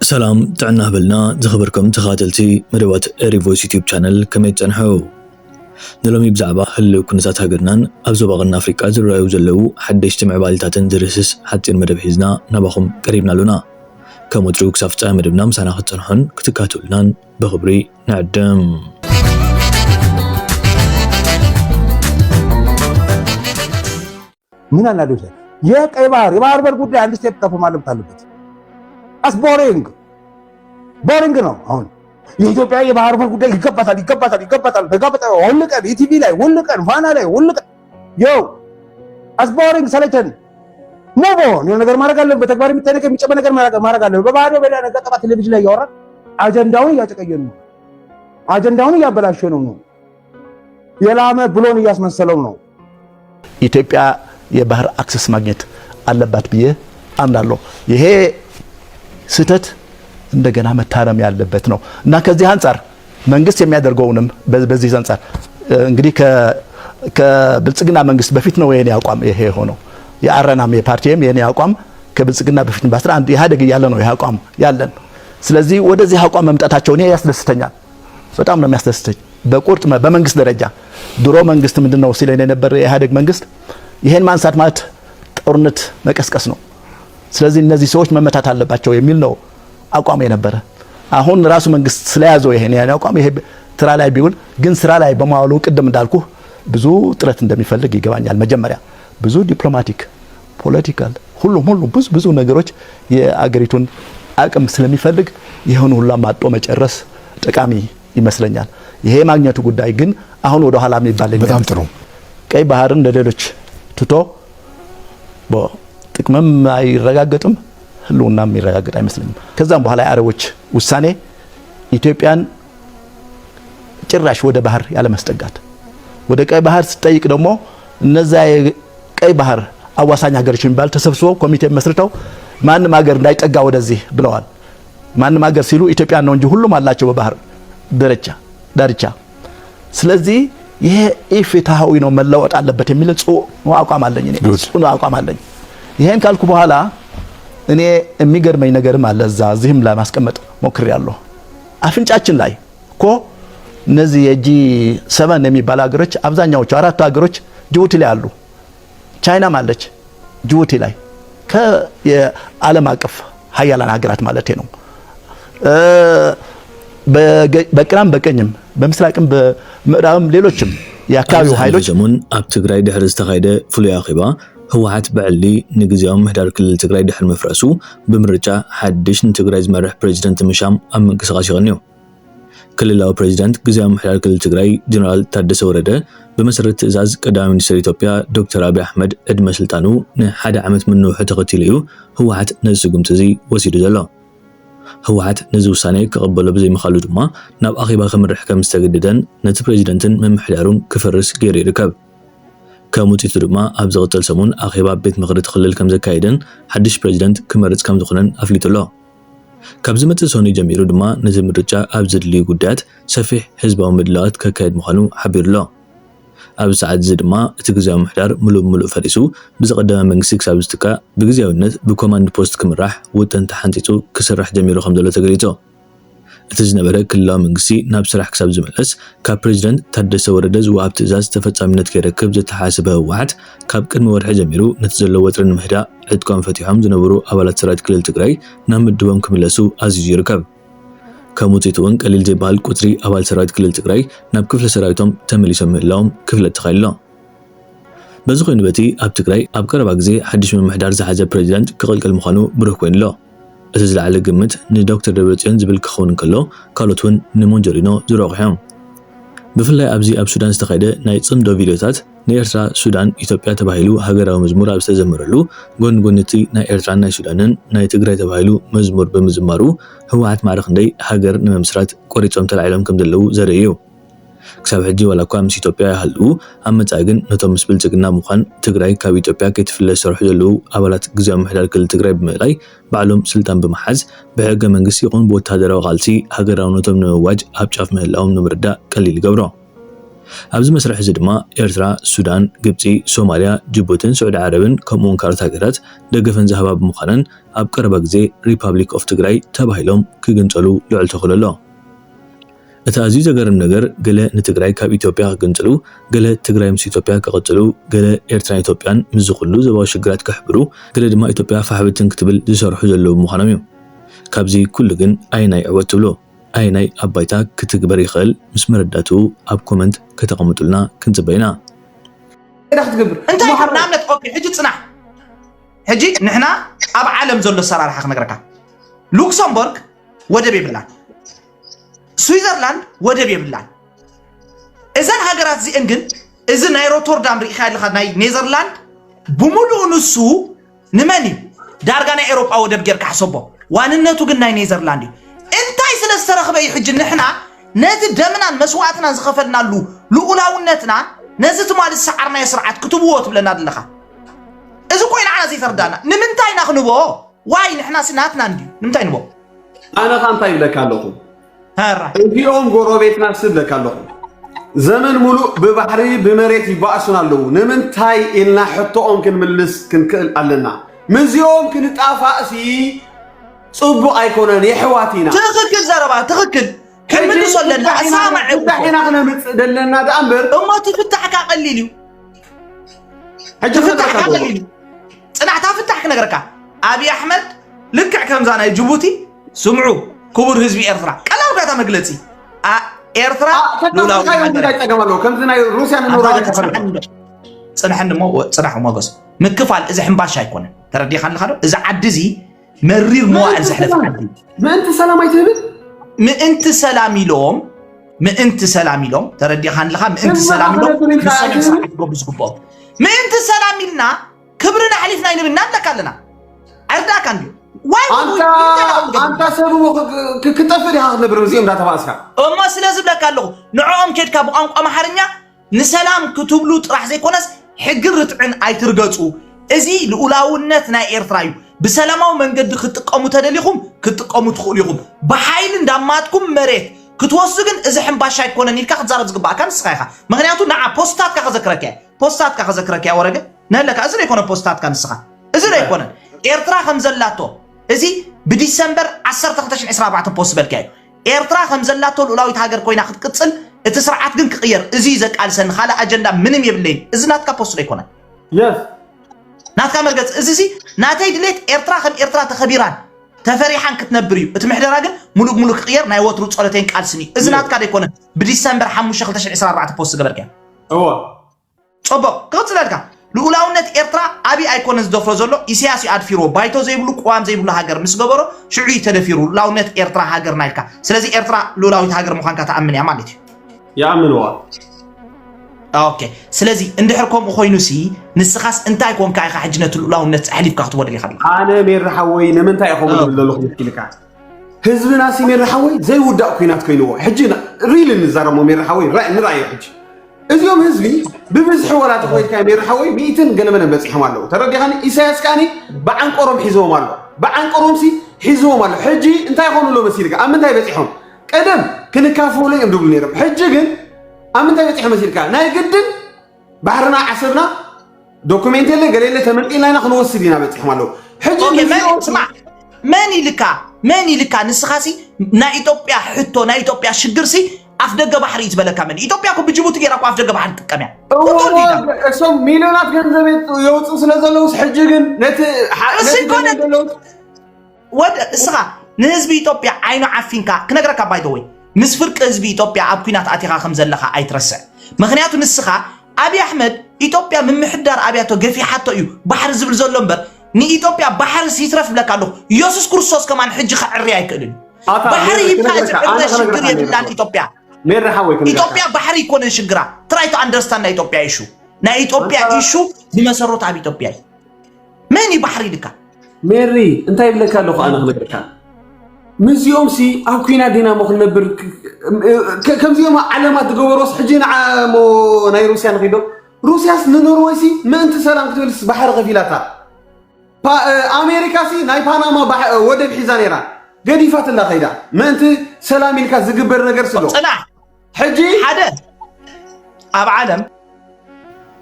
سلام تعنا هبلنا زخبركم تخاتلتي مدوات ريفويس يوتيوب channel كمي تنحو نلومي بزعبا هلو كنزات هاقرنان أبزو باغن أفريقيا زرايو زلو حد يجتمع بالتاتن درسس حتى المدب حيزنا نباخم قريبنا لنا كمدروك سافتع مدبنا مسانا خطنحن كتكاتو لنان بخبري نعدم من أنا دوسة يك يبار بركود عندي ستيب كفو معلوم طالبت as boring ነው አሁን የኢትዮጵያ የባህር በር ጉዳይ ይገባታል ወልቀን ኢቲቪ ላይ ወልቀን ፋና ላይ ወልቀን ዮ as boring ሰለቸን ሞቦን የሆነ ነገር ማድረግ አለብን በተግባር የሚጠነቅ የሚጨበ ነገር ማድረግ አለብን በባዶ በሌላ ነገር ጠፋ ቴሌቪዥን ላይ ያወራል አጀንዳውን እያጨቀየን ነው አጀንዳውን እያበላሸ ነው የላመ ብሎን እያስመሰለው ነው ኢትዮጵያ የባህር አክሰስ ማግኘት አለባት ብዬ አምናለሁ ይሄ ስተት እንደገና መታረም ያለበት ነው እና ከዚህ አንፃር መንግስት የሚያደርገውንም በዚህ አንፃር እንግዲህ ከብልጽግና መንግስት በፊት ነው የኔ አቋም ይሄ ሆኖ የአረናም የፓርቲም የኔ አቋም ከብልጽግና በፊት በ11 ኢህአዴግ ያለ ነው ይሄ አቋም ያለን ስለዚህ ወደዚህ አቋም መምጣታቸው እኔ ያስደስተኛል በጣም ነው የሚያስደስተኝ በቁርጥ በመንግስት ደረጃ ድሮ መንግስት ምንድነው ሲለኝ የነበረ የኢህአዴግ መንግስት ይሄን ማንሳት ማለት ጦርነት መቀስቀስ ነው ስለዚህ እነዚህ ሰዎች መመታት አለባቸው የሚል ነው አቋም የነበረ አሁን ራሱ መንግስት ስለያዘው ይሄን አቋም ይሄ ትራ ላይ ቢውል ግን ስራ ላይ በማዋሉ ቅድም እንዳልኩ ብዙ ጥረት እንደሚፈልግ ይገባኛል መጀመሪያ ብዙ ዲፕሎማቲክ ፖለቲካል ሁሉም ብዙ ነገሮች የአገሪቱን አቅም ስለሚፈልግ ይሄን ሁሉ ማጥቶ መጨረስ ጠቃሚ ይመስለኛል ይሄ ማግኘቱ ጉዳይ ግን አሁን ወደ ኋላ የሚባል በጣም ጥሩ ቀይ ባህርን እንደሌሎች ትቶ ጥቅምም አይረጋገጥም ህልውናም ይረጋገጥ አይመስልኝም ከዛም በኋላ አረቦች ውሳኔ ኢትዮጵያን ጭራሽ ወደ ባህር ያለ መስጠጋት ወደ ቀይ ባህር ሲጠይቅ ደግሞ እነዛ ቀይ ባህር አዋሳኝ ሀገሮች የሚባል ተሰብስበው ኮሚቴ መስርተው ማንንም ሀገር እንዳይጠጋ ወደዚህ ብለዋል ማንንም ሀገር ሲሉ ኢትዮጵያ ነው እንጂ ሁሉም አላቸው በባህር ዳርቻ ስለዚህ ይሄ ኢፍትሃዊ ነው መለወጥ አለበት የሚል ጽኑ አቋም አለኝ ይሄን ካልኩ በኋላ እኔ የሚገርመኝ ነገርም አለ እዚህም ለማስቀመጥ ሞክሬያለሁ አፍንጫችን ላይ እኮ እነዚህ የጂ7 የሚባል ሀገሮች አብዛኛዎቹ አራቱ ሀገሮች ጅቡቲ ላይ አሉ ቻይናም አለች ጅቡቲ ላይ ከዓለም አቀፍ ሀያላን ሀገራት ማለት ነው በግራም በቀኝም በምስራቅም በምዕራብም ሌሎችም የአካባቢው ኃይሎች ዘመን አብ ትግራይ ድህር ዝተካይደ ፍሉይ አኺባ ህወሓት በዕሊ ንግዚያዊ ምህዳር ክልል ትግራይ ድሕር መፍረሱ ብምርጫ ሓድሽ ንትግራይ ዝመርሕ ፕሬዚደንት ምሻም ኣብ ምንቅስቃስ ይቐንዩ ክልላዊ ፕሬዚደንት ግዚያዊ ምህዳር ክልል ትግራይ ጀነራል ታደሰ ወረደ በመሰረት ትእዛዝ ቀዳማይ ሚኒስትር ኢትዮጵያ ዶክተር አብይ አሕመድ ዕድመ ስልጣኑ ንሓደ ዓመት ምንውሑ ተኸቲሉ እዩ ህወሓት ነዚ ስጉምቲ እዚ ወሲዱ ዘሎ ህወሓት ነዚ ውሳኔ ክቕበሎ ብዘይምኻሉ ድማ ናብ ኣኺባ ክምርሕ ከም ዝተገደደን ነቲ ፕሬዚደንትን ምምሕዳሩን ክፈርስ ገይሩ ይርከብ كموتيتو دما ኣብ ዝቕተል ሰሙን ኣኺባ ቤት ምኽሪ ክልል ከም ዘካይደን ሓድሽ ፕሬዚደንት ክመርጽ ከም ዝኾነን ኣፍሊጡሎ ካብ ዝመጽእ ሰኒ ጀሚሩ ድማ ነዚ ምርጫ ኣብ ዝድልዩ ጉዳያት ሰፊሕ ህዝባዊ ምድላዋት ከካይድ ምዃኑ ሓቢሩሎ ኣብ ሰዓት እዚ ድማ እቲ ግዝያዊ ምሕዳር ሙሉእ ፈሪሱ ብዝቐደመ መንግስቲ ክሳብ ዝትካእ ብግዝያዊነት ብኮማንድ ፖስት ክምራሕ ውጥን ተሓንፂፁ ክስራሕ ጀሚሩ ከም ዘሎ ተገሊጹ እቲ ዝነበረ ክልላዊ መንግስቲ ናብ ስራሕ ክሳብ ዝመለስ ካብ ፕሬዚደንት ታደሰ ወረደ ዝወሃብ ትእዛዝ ተፈጻሚነት ከይረክብ ዝተሓሰበ ህወሓት ካብ ቅድሚ ወርሒ ጀሚሩ ነቲ ዘሎ ወጥሪ ንምሕዳእ ዕጥቆም ፈቲሖም ዝነበሩ ኣባላት ሰራዊት ክልል ትግራይ ናብ ምድቦም ክምለሱ ኣዝዩ ይርከብ ከም ውፅኢት እውን ቀሊል ዘይበሃል ቁፅሪ ኣባል ሰራዊት ክልል ትግራይ ናብ ክፍለ ሰራዊቶም ተመሊሶም ምህላዎም ክፍለጥ ተኻኢሉ በዚ ኮይኑ በቲ ኣብ ትግራይ ኣብ ቀረባ ግዜ ሓድሽ ምምሕዳር ዝሓዘ ፕሬዚደንት ክቕልቀል ምዃኑ ብሩህ ኮይኑሎ እዚ ዝለዓለ ግምት ንዶክተር ደብረጽዮን ዝብል ክኸውን ከሎ ካልኦት እውን ንሞንጆሪኖ ዝረቑሖም ብፍላይ ኣብዚ ኣብ ሱዳን ዝተኻየደ ናይ ጽምዶ ቪድዮታት ንኤርትራ ሱዳን ኢትዮጵያ ተባሂሉ ሃገራዊ መዝሙር ኣብ ዝተዘመረሉ ጎንጎንቲ ናይ ኤርትራን ናይ ሱዳንን ናይ ትግራይ ተባሂሉ መዝሙር ብምዝማሩ ህወሓት ማዕረ ክንደይ ሃገር ንምምስራት ቆሪጾም ተላዒሎም ከም ዘለዉ ዘርኢ እዩ ክሳብ ሕጂ ዋላ እኳ ምስ ኢትዮጵያ ይሃልኡ ኣብ መጻኢ ግን ነቶም ምስ ብልጽግና ምዃን ትግራይ ካብ ኢትዮጵያ ከይትፍለስ ዝሰርሑ ዘለዉ ኣባላት ግዝያዊ ምሕዳር ክልል ትግራይ ብምእላይ ባዕሎም ስልጣን ብምሓዝ ብሕገ መንግስቲ ይኹን ብወታደራዊ ቃልሲ ሃገራውነቶም ንምዋጅ ኣብ ጫፍ ምህላዎም ንምርዳእ ቀሊል ይገብሮ ኣብዚ መስርሕ እዚ ድማ ኤርትራ፣ ሱዳን፣ ግብፂ፣ ሶማልያ፣ ጅቡቲን ስዑድ ዓረብን ከምኡውን ካልኦት ሃገራት ደገፈን ዝሃባ ብምዃነን ኣብ ቀረባ ግዜ ሪፓብሊክ ኦፍ ትግራይ ተባሂሎም ክግንፀሉ ልዑል ተኽእሎ ኣሎ። እቲ ኣዝዩ ዘገርም ነገር ገለ ንትግራይ ካብ ኢትዮጵያ ክግንፅሉ፣ ገለ ትግራይ ምስ ኢትዮጵያ ክቕፅሉ፣ ገለ ኤርትራን ኢትዮጵያን ምስ ዝኹሉ ዞባዊ ሽግራት ክሕብሩ፣ ገለ ድማ ኢትዮጵያ ፋሕብትን ክትብል ዝሰርሑ ዘለዉ ምዃኖም እዩ። ካብዚ ኩሉ ግን ኣይናይ ዕወት ትብሎ ኣይናይ ኣባይታ ክትግበር ይኽእል ምስ መረዳቱ ኣብ ኮመንት ከተቐምጡልና ክንጽበይና ክትግብር እንታይ ናምነት ኦኬ ሕጂ ጽናሕ ሕጂ ንሕና ኣብ ዓለም ዘሎ ሰራርሓ ክነግረካ ሉክሰምበርግ ወደብ የብላን ስዊዘርላንድ ወደብ የብላን እዘን ሃገራት እዚአን ግን እዚ ናይ ሮተርዳም ርኢኻ ኣለኻ ናይ ኔዘርላንድ ብሙሉእ ንሱ ንመን ዳርጋ ናይ ኤውሮጳ ወደብ ጌርካ ሓሰቦ ዋንነቱ ግን ናይ ኔዘርላንድ እዩ እንታይ ስለዝተረኸበ እዩ ሕጂ ንሕና ነቲ ደምናን መስዋዕትናን ዝኸፈልናሉ ልኡላውነትና ነዚ ትማል ሰዓርናዮ ስርዓት ክትብዎ ትብለና ኣለኻ እዚ ኮይና ዓና ዘይተርዳና ንምንታይ ኢና ክንቦ ዋይ ንሕና ስናትና እንድዩ ንምንታይ ንቦ ኣነ ኻንታይ ይብለካ ኣለኹ ሃራ እዚኦም ጎረቤትና ስብለካ ኣለኹ ዘመን ሙሉእ ብባሕሪ ብመሬት ይባእሱን ኣለዉ ንምንታይ ኢልና ሕቶኦም ክንምልስ ክንክእል ኣለና ምዚኦም ክንጣፋእሲ ጽቡቕ ኣይኮነን የሕዋቲና ትኽክል ዘረባ ትኽክል ክንምልሶ ኣለና ኣሳማዕ ፍታሕና ክነምፅእ ደለና ዳ እምበር እሞ ትፍታሕካ ቀሊል እዩ ሕጂ ፍታሕካ ቀሊል እዩ ጽናዕታ ፍታሕ ክነግረካ ኣብይ ኣሕመድ ልክዕ ከምዛ ናይ ጅቡቲ ስምዑ ክቡር ህዝቢ ኤርትራ ቀላል ዳታ መግለጺ ኤርትራ ሉላዊ ይጠቀማሉ ከምዚ ናይ ሩስያ ንኖርዌይ ከፈልኩ ጽናሕን ሞ ጽናሕ ሞገስ ምክፋል እዚ ሕምባሻ ኣይኮነን ተረዲኻ ኣለኻ ዶ እዚ ዓዲ እዚ مرير مواعل زحلف عندي ما انت سلام يتهبل ما انت سلامي لهم تردي خان لها ما انت سلامي لهم ما انت سلامي لنا كبرنا حليفنا ينبنا لك لنا عرضاك عندي واي انت سبب كتفري هذا نبرزيم لا تفاسها اما سلازم لك له نعوم كيد كابو ام حرنيا نسلام كتبلو راح زي كونس حقرت عن اي ترغصو ازي لولاونتنا ايرترايو بسلاماو منجد كتقامو تدليكم كتقامو تخوليكم بحايل انداماتكم مريت كتوسغن اذا حنباشا يكونن يلكا تزارب زغبا كان سخايخا مغنياتو نعا بوستات كذكرك يا ورقه نالك ازر يكون بوستات كان سخا ازر يكون ايرترا خمزلاتو ازي بديسمبر 10/2024 بوست بالكاي ايرترا خمزلاتو لولاويت هاجر كوينا ክትቅጽል እቲ ስርዓት ግን ክቅየር እዚ ዘቃልሰን ካለ አጀንዳ ምንም የብለኝ እዚ ናትካ ፖስት ላይ ኮነ يس ናትካ መልገጽ እዚ ናተይ ድሌት ኤርትራ ከም ኤርትራ ተኸቢራን ተፈሪሓን ክትነብር እዩ እቲ ምሕደራ ግን ሙሉእ ክቅየር ናይ ወትሩ ጸሎተን ቃልስኒ እዚ ናትካ ደይኮነ ብዲሰምበር 5/2024 ፖስት ገበርካ هو ጽቡቕ ክትጽለልካ ልኡላውነት ኤርትራ አቢ ኣይኮነን ዝደፍሮ ዘሎ ኢሳያስ ኣድፊሮ ባይቶ ዘይብሉ ቋም ዘይብሉ ሃገር ምስ ገበሮ ሽዑይ ተደፊሩ ልኡላውነት ኤርትራ ሃገር ናይልካ ስለዚ ኤርትራ ልኡላዊት ሃገር ምዃንካ ተኣምን እያ ማለት እዩ يأمنوا اوكي سلازي اندحركم خوينوسي نسخاس انتاي كون كاي حجنه الاولونت حليف كاخت ودلي خدي انا مير حوي نمنتاي اخو دللو خلكا حزبنا سي مير حوي زي ودا كوينات كينو حجنا ريل نزارمو مير حوي راي حج ازيوم حزبي ببزح ولا تخويت كاي مير حوي 100 قلمنا بصحهم الله تردي خاني اساس كاني بعنقرم حيزوم الله بعنقرم سي حيزوم الله حجي انتاي يخونو لو مسيرك امنتاي بصحهم قدم كنكافو لي اندو نيرم حجي ግን امنتاي بصح مسيرك ناي قدم بحرنا عصرنا دوكيمنت اللي قال لي تمنقينا نخنوسدينا بصح مالو حجي اسمع ماني لك نسخاسي نا ايتوبيا حتو نا ايتوبيا شجرسي افدغ بحر يتبلك من ايتوبيا كو بجيبوتي غيركو افدغ بحر تقميا اسم مليونات ገንዘብ يوصل ስለዘለውስ حج ግን ነት ወደ እስኻ ንህዝቢ ኢትዮጵያ አይኑ ዓፊንካ ክነግረካ ባይደወይ ምስ ፍርቅ ህዝቢ ኢትዮጵያ ኣብ ኩናት ኣቲኻ ከም ዘለኻ ኣይትረስዕ ምክንያቱ ንስኻ አብይ አሕመድ ኢትዮጵያ ምምሕዳር አብያቶ ገፊሓቶ እዩ ባሕር ዝብል ዘሎ እምበር ንኢትዮጵያ ባሕር ሲትረፍ ብለካለሁ ኢየሱስ ክርስቶስ ከማን ሕጂ ክዕሪ ኣይክእልን ባሕር ይብቃ ሽግር የብላን ኢትዮጵያ مير حوي كن ኢትዮጵያ ባሕር ይኮነ ሽግራ try to understand ኢትዮጵያ ኢሹ ናይ ኢትዮጵያ ኢሹ ዝመሰረቱ ኣብ ኢትዮጵያ መን ባሕር ይልካ ሜሪ እንታይ ብለካለሁ ኣነ ክነግረካ مزيوم سي أو كينا دينا مخ نبر كم زيوم علامات جوروس حجين مو ناي روسيا نخيدو روسيا نروي سي ما أنت سلام كتولس بحر غفيلاتا أمريكا سي ناي باناما ودب حزان إيران قدي فات الله خيدا ما أنت سلامي لك زجبر نجر سلو صلاح حجي حدا ኣብ ዓለም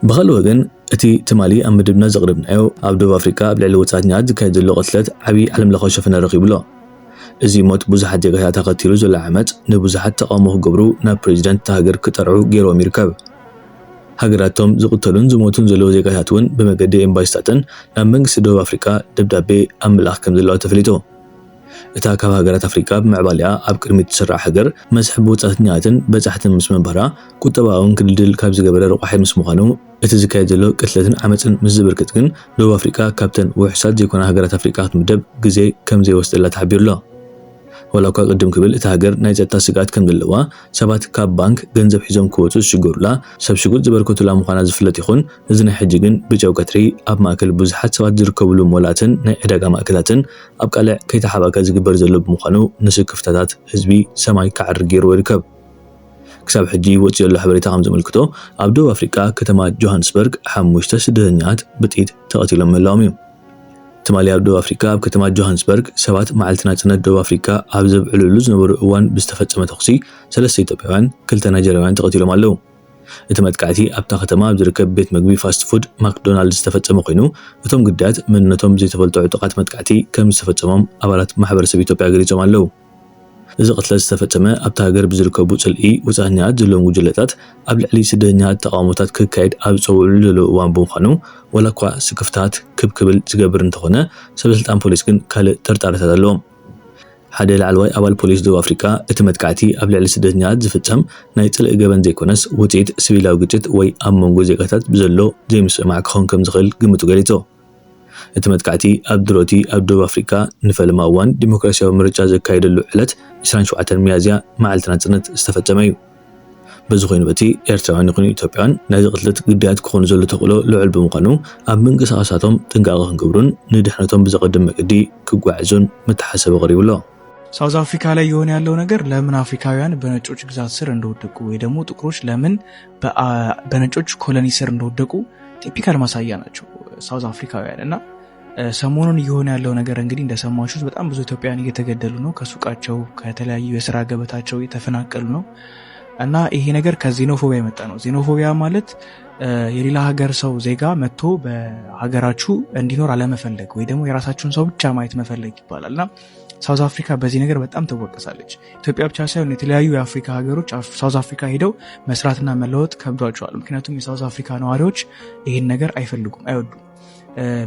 بخلو وجن أتي تمالي أم مدبنا زغربنا أو عبدو أفريقيا قبل الوقت ناد كيد اللغة ثلاث عبي علم لغة شفنا رقيب له إزي موت بوزحات جهات تقتيلو زل عمت نبوزحات تقامه جبرو نا بريزيدنت تهاجر كترعو جيرو أمريكا هاجراتهم زقتلون زموتون زلو جهاتون بمجد إمبايستاتن نامنج سدو أفريقيا دبدبي أم الأحكام زلو تفليتو إتاكاب هاجرات أفريقيا بمعباليا أبكر متسرع حجر مسحبو تاتنياتن بزحتن مسمن برا كتباون كدل كابز جبر رقحي مسموخانو إتزكاي زلو كتلتن عمتن مزبر كتكن دو أفريقيا كابتن وحساد يكون هاجرات أفريقيا مدب جزي كم زي وسط الله تعبير له ولو قدم قبل إتهاجر نايزة تاسقات كم دلوا سبات كاب بانك جنزب حزم كوتوس شجور لا سب شجور زبر كتلا مخانا زفلت يخون إذن حججن بجو كتري أب ماكل بزحت سوات زركبلو مولاتن نعداق ماكلاتن أب قلع كي تحبك زجبر زلب مخانو نسك كفتات حزبي سماي كعرجير ويركب كسب حجي وتي الله حبريتا خمس ملكتو عبدو أفريقيا كتما جوهانسبرغ حموشتا سدهنيات بتيت تقتيلهم ملاوميو تمالي عبدو أفريقيا بكتما جوهانسبرغ سبات معلتنا سنة دو أفريقيا عبزب علولوز نبر اوان بستفت تقصي سلسي تبعوان كلتنا جريوان تقتيلهم اللو اتمت كعتي أبتا ختما بزركب بيت مقبي فاست فود ماكدونالدز استفت مقينو وتم قدات منتهم زي تفلتو عطقات متكعتي كم استفتمهم أبالات محبر سبيتو بيعقريتهم اللو إذا قتل استفتما أبتا هاجر بزركبو تسلقي وزهنيات زلوم وجلتات قبل علي سدهنيات تقاموتات كايد أبصو لولو وان بومخانو ولا كوا سكفتات كبكبل زجبر انتخنا سبسلطان بوليس كن كال ترتارت هذالهم حدا العلوي أول بوليس دو أفريقيا اتمت كعتي قبل علي سدهنيات زفتهم نايتل إجابن زي كونس وتيت سبيلاو جتت وي أمونجو زي قتات بزلو جيمس معك خون كم زغل قمتو قريتو اتمت كعتي أبدروتي أبدو أفريقيا نفل ماوان ديمقراطية ومرجع زكايد اللوحلت 27 ميازيا معلتنا سنة استفتمايو بزخين بتي إرتوان نقني إثيوبيان نادي قتلت قديات كون زلو تقولو لعل بمقانو أم من قصاصاتهم تنقاغهن قبرون ندحنتهم بزقدم مقدي كقواعزون متحسب غريب الله ሳውዝ አፍሪካ ላይ የሆነ ያለው ነገር ለምን አፍሪካውያን በነጮች ግዛት ስር እንደወደቁ ወይ ደግሞ ጥቁሮች ለምን በነጮች ኮሎኒ ስር እንደወደቁ ቲፒካል ማሳያ ናቸው ሳውዝ አፍሪካውያን እና ሰሞኑን የሆነ ያለው ነገር እንግዲህ እንደሰማችሁት በጣም ብዙ ኢትዮጵያውያን እየተገደሉ ነው ከሱቃቸው ከተለያዩ የሥራ ገበታቸው እየተፈናቀሉ ነው እና ይሄ ነገር ከዜኖፎቢያ የመጣ ነው ዜኖፎቢያ ማለት የሌላ ሀገር ሰው ዜጋ መጥቶ በሀገራችሁ እንዲኖር አለመፈለግ ወይ ደግሞ የራሳችሁን ሰው ብቻ ማየት መፈለግ ይባላልና ሳውዝ አፍሪካ በዚህ ነገር በጣም ተወቀሳለች ኢትዮጵያ ብቻ ሳይሆን የተለያዩ የአፍሪካ ሀገሮች ሳውዝ አፍሪካ ሄደው መስራትና መለወጥ ከብዷቸዋል ምክንያቱም የሳውዝ አፍሪካ ነዋሪዎች ይሄን ነገር አይፈልጉም አይወዱም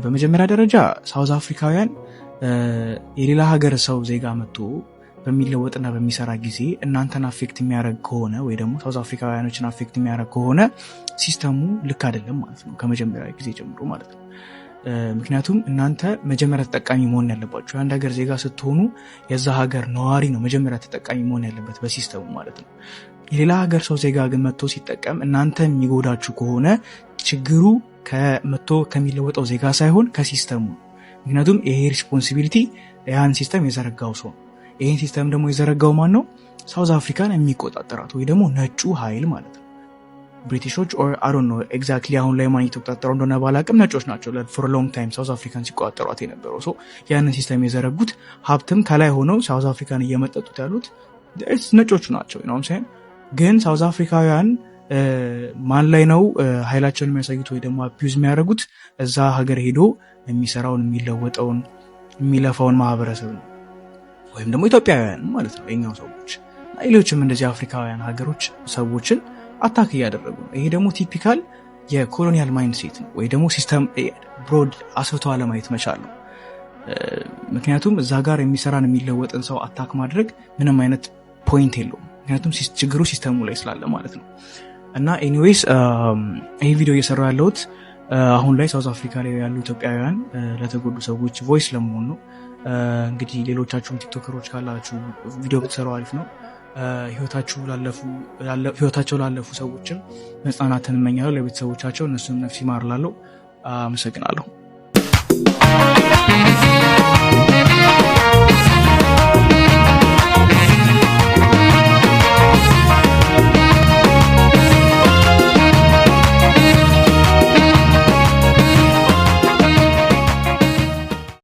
በመጀመሪያ ደረጃ ሳውዝ አፍሪካውያን የሌላ ሀገር ሰው ዜጋ መጥቶ በሚለወጥና በሚሰራ ጊዜ እናንተን አፌክት የሚያደርግ ከሆነ ወይ ደግሞ ሳውዝ አፍሪካውያኖችን አፌክት የሚያደርግ ከሆነ ሲስተሙ ልክ አይደለም ማለት ነው ከመጀመሪያ ጊዜ ጀምሮ ማለት ነው ምክንያቱም እናንተ መጀመሪያ ተጠቃሚ መሆን ያለባችሁ አንድ ሀገር ዜጋ ስትሆኑ የዛ ሀገር ነዋሪ ነው መጀመሪያ ተጠቃሚ መሆን ያለበት በሲስተሙ ማለት ነው የሌላ ሀገር ሰው ዜጋ ግን መጥቶ ሲጠቀም እናንተ የሚጎዳችሁ ከሆነ ችግሩ ከመጥቶ ከሚለወጠው ዜጋ ሳይሆን ከሲስተሙ ምክንያቱም ይሄ ሪስፖንሲቢሊቲ ያን ሲስተም የዘረጋው ሰው ይሄን ሲስተም ደግሞ የዘረጋው ማን ነው ሳውዝ አፍሪካን የሚቆጣጠራት ወይ ደግሞ ነጩ ኃይል ማለት ነው ብሪቲሾች or I don't know exactly አሁን ላይ ማን ይተቆጣጠረው እንደሆነ ባላቅም ነጮች ናቸው for a long time ሳውዝ አፍሪካን ሲቆጣጠሯት የነበረው ሶ ያንን ሲስተም የዘረጉት ሀብትም ከላይ ሆነው ሳውዝ አፍሪካን እየመጠጡት ያሉት ነጮች ናቸው you know what I'm saying ግን ሳውዝ አፍሪካውያን ማን ላይ ነው ኃይላቸውን የሚያሳዩት ወይ ደግሞ አቢዩዝ የሚያደርጉት እዛ ሀገር ሄዶ የሚሰራውን የሚለወጠውን የሚለፋውን ማህበረሰብ ነው ወይም ደግሞ ኢትዮጵያውያን ማለት ነው የኛው ሰዎች ሌሎችም እንደዚህ አፍሪካውያን ሀገሮች ሰዎችን አታክ ያደረጉ ነው ይሄ ደግሞ ቲፒካል የኮሎኒያል ማይንድሴት ነው ወይ ደግሞ ሲስተም ብሮድ አስፍቶ አለማየት መቻል ነው ምክንያቱም እዛ ጋር የሚሰራን የሚለወጥን ሰው አታክ ማድረግ ምንም አይነት ፖይንት የለውም ምክንያቱም ችግሩ ሲስተሙ ላይ ስላለ ማለት ነው እና ኤኒዌይስ ይሄ ቪዲዮ እየሰራው ያለሁት አሁን ላይ ሳውዝ አፍሪካ ላይ ያሉ ኢትዮጵያውያን ለተጎዱ ሰዎች ቮይስ ለመሆን ነው እንግዲህ ሌሎቻችሁም ቲክቶከሮች ካላችሁ ቪዲዮ ብትሰሩ አሪፍ ነው ህይወታቸው ላለፉ ሰዎችም መጽናናትን እመኛለሁ ለቤተሰቦቻቸው እነሱም ነፍስ ይማር ላለው አመሰግናለሁ